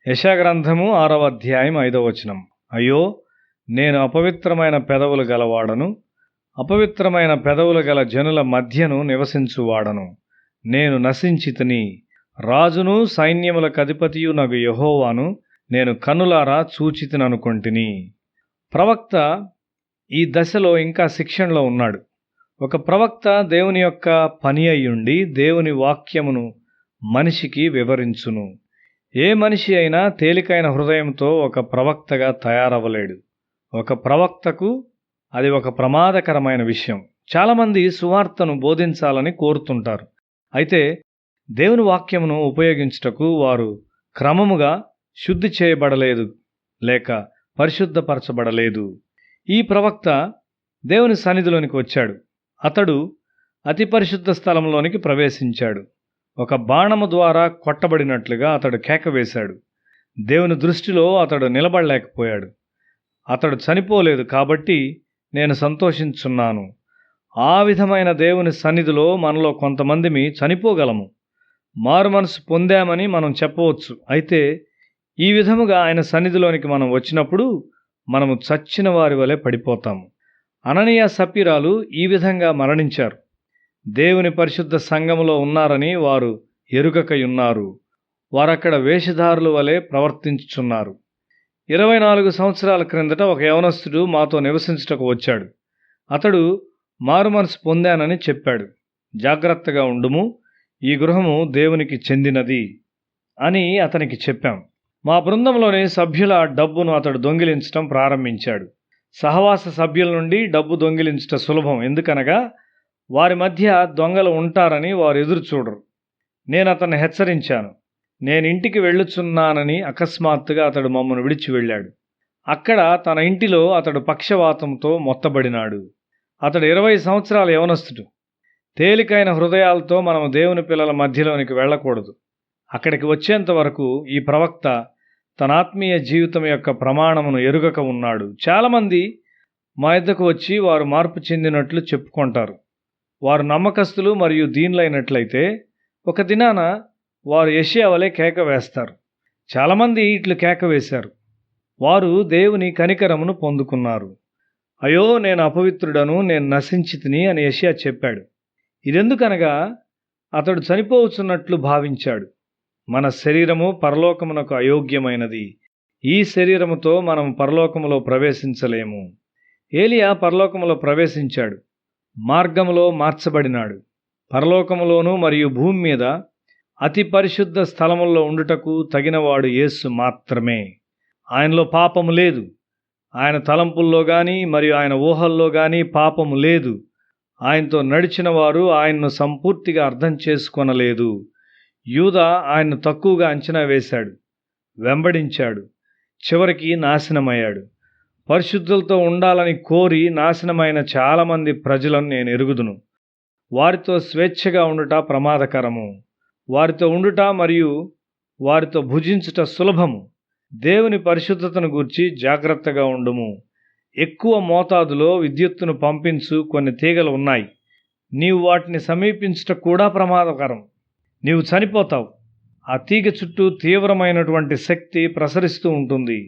యెషయా గ్రంథము 6వ అధ్యాయం 5వ వచనం. అయ్యో, నేను అపవిత్రమైన పెదవులు గలవాడను, అపవిత్రమైన పెదవులు గల జనుల మధ్యను నివసించువాడను. నేను నశించితిని, రాజును సైన్యములకు అధిపతియు నగు యెహోవాను నేను కన్నులారా చూచితిననుకొంటిని. ప్రవక్త ఈ దశలో ఇంకా శిక్షణలో ఉన్నాడు. ఒక ప్రవక్త దేవుని యొక్క పని అయ్యుండి దేవుని వాక్యమును మనిషికి వివరించును. ఏ మనిషి అయినా తేలికైన హృదయంతో ఒక ప్రవక్తగా తయారవ్వలేడు. ఒక ప్రవక్తకు అది ఒక ప్రమాదకరమైన విషయం. చాలామంది సువార్తను బోధించాలని కోరుతుంటారు. అయితే దేవుని వాక్యమును ఉపయోగించుటకు వారు క్రమముగా శుద్ధి చేయబడలేదు లేక పరిశుద్ధపరచబడలేదు. ఈ ప్రవక్త దేవుని సన్నిధిలోనికి వచ్చాడు. అతడు అతి పరిశుద్ధ స్థలంలోనికి ప్రవేశించాడు. ఒక బాణము ద్వారా కొట్టబడినట్లుగా అతడు కేక వేశాడు. దేవుని దృష్టిలో అతడు నిలబడలేకపోయాడు. అతడు చనిపోలేదు కాబట్టి నేను సంతోషించున్నాను. ఆ విధమైన దేవుని సన్నిధిలో మనలో కొంతమందిమి చనిపోగలము. మారు మనసు పొందామని మనం చెప్పవచ్చు. అయితే ఈ విధముగా ఆయన సన్నిధిలోనికి మనం వచ్చినప్పుడు మనము చచ్చిన వారి వలె పడిపోతాము. అననీయ సప్పీరాలు ఈ విధంగా మరణించారు. దేవుని పరిశుద్ధ సంఘములో ఉన్నారని వారు ఎరుగకయున్నారు. వారక్కడ వేషధారుల వలె ప్రవర్తించుచున్నారు. 24 సంవత్సరాల క్రిందట ఒక యవనస్తుడు మాతో నివసించుటకు వచ్చాడు. అతడు మారు మనసు పొందానని చెప్పాడు. జాగ్రత్తగా ఉండుము, ఈ గృహము దేవునికి చెందినది అని అతనికి చెప్పాం. మా బృందంలోని సభ్యుల డబ్బును అతడు దొంగిలించటం ప్రారంభించాడు. సహవాస సభ్యుల నుండి డబ్బు దొంగిలించట సులభం. ఎందుకనగా వారి మధ్య దొంగలు ఉంటారని వారు ఎదురు చూడరు. నేను అతన్ని హెచ్చరించాను. నేను ఇంటికి వెళ్ళుచున్నానని అకస్మాత్తుగా అతడు మమ్మను విడిచి వెళ్ళాడు. అక్కడ తన ఇంటిలో అతడు పక్షవాతంతో మొత్తబడినాడు. అతడు 20 సంవత్సరాల యవనస్తుడు. తేలికైన హృదయాలతో మనము దేవుని పిల్లల మధ్యలోనికి వెళ్ళకూడదు. అక్కడికి వచ్చేంత వరకు ఈ ప్రవక్త తన ఆత్మీయ జీవితం యొక్క ప్రమాణమును ఎరుగక ఉన్నాడు. చాలామంది మా యొద్దకు వచ్చి వారు మార్పు చెందినట్లు చెప్పుకుంటారు. వారు నమ్మకస్తులు మరియు దీనులైనట్లయితే ఒక దినాన వారు యెషయా వలె కేక వేస్తారు. చాలామంది ఇట్లు కేక వేశారు. వారు దేవుని కనికరమును పొందుకున్నారు. అయ్యో, నేను అపవిత్రుడను, నేను నశించితిని అని యెషయా చెప్పాడు. ఇదెందుకనగా అతడు చనిపోవచ్చున్నట్లు భావించాడు. మన శరీరము పరలోకమునకు అయోగ్యమైనది. ఈ శరీరముతో మనం పరలోకములో ప్రవేశించలేము. ఏలియా పరలోకములో ప్రవేశించాడు. మార్గములో మార్చబడినాడు. పరలోకములోను మరియు భూమి మీద అతి పరిశుద్ధ స్థలముల్లో ఉండుటకు తగినవాడు యేసు మాత్రమే. ఆయనలో పాపము లేదు. ఆయన తలంపుల్లో కానీ మరియు ఆయన ఊహల్లో కానీ పాపము లేదు. ఆయనతో నడిచిన వారు ఆయన్ను సంపూర్తిగా అర్థం చేసుకొనలేదు. యూదా ఆయన్ను తక్కువగా అంచనా వేశాడు, వెంబడించాడు, చివరికి నాశనమయ్యాడు. పరిశుద్ధులతో ఉండాలని కోరి నాశనమైన చాలామంది ప్రజలను నేను ఎరుగుదును. వారితో స్వేచ్ఛగా ఉండుట ప్రమాదకరము. వారితో ఉండుట మరియు వారితో భుజించుట సులభము. దేవుని పరిశుద్ధతను గూర్చి జాగ్రత్తగా ఉండుము. ఎక్కువ మోతాదులో విద్యుత్తును పంపించు కొన్ని తీగలు ఉన్నాయి. నీవు వాటిని సమీపించుట కూడా ప్రమాదకరం. నీవు చనిపోతావు. ఆ తీగ చుట్టూ తీవ్రమైనటువంటి శక్తి ప్రసరిస్తూ ఉంటుంది.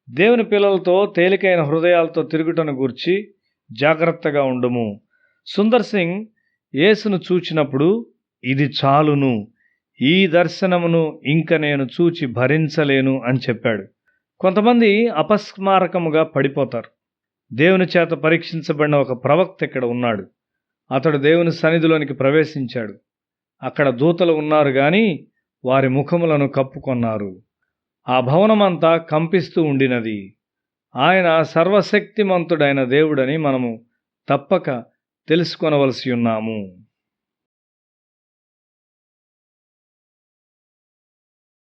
దేవుని పిల్లలతో తేలికైన హృదయాలతో తిరుగుటను గూర్చి జాగ్రత్తగా ఉండుము. సుందర్ సింగ్ యేసును చూచినప్పుడు ఇది చాలును, ఈ దర్శనమును ఇంక నేను చూచి భరించలేను అని చెప్పాడు. కొంతమంది అపస్మారకముగా పడిపోతారు. దేవుని చేత పరీక్షించబడిన ఒక ప్రవక్త ఇక్కడ ఉన్నాడు. అతడు దేవుని సన్నిధిలోనికి ప్రవేశించాడు. అక్కడ దూతలు ఉన్నారు గాని వారి ముఖములను కప్పుకొన్నారు. ఆ భవనమంతా కంపిస్తూ ఉండినది. ఆయన సర్వశక్తిమంతుడైన దేవుడని మనము తప్పక తెలుసుకొనవలసి ఉన్నాము.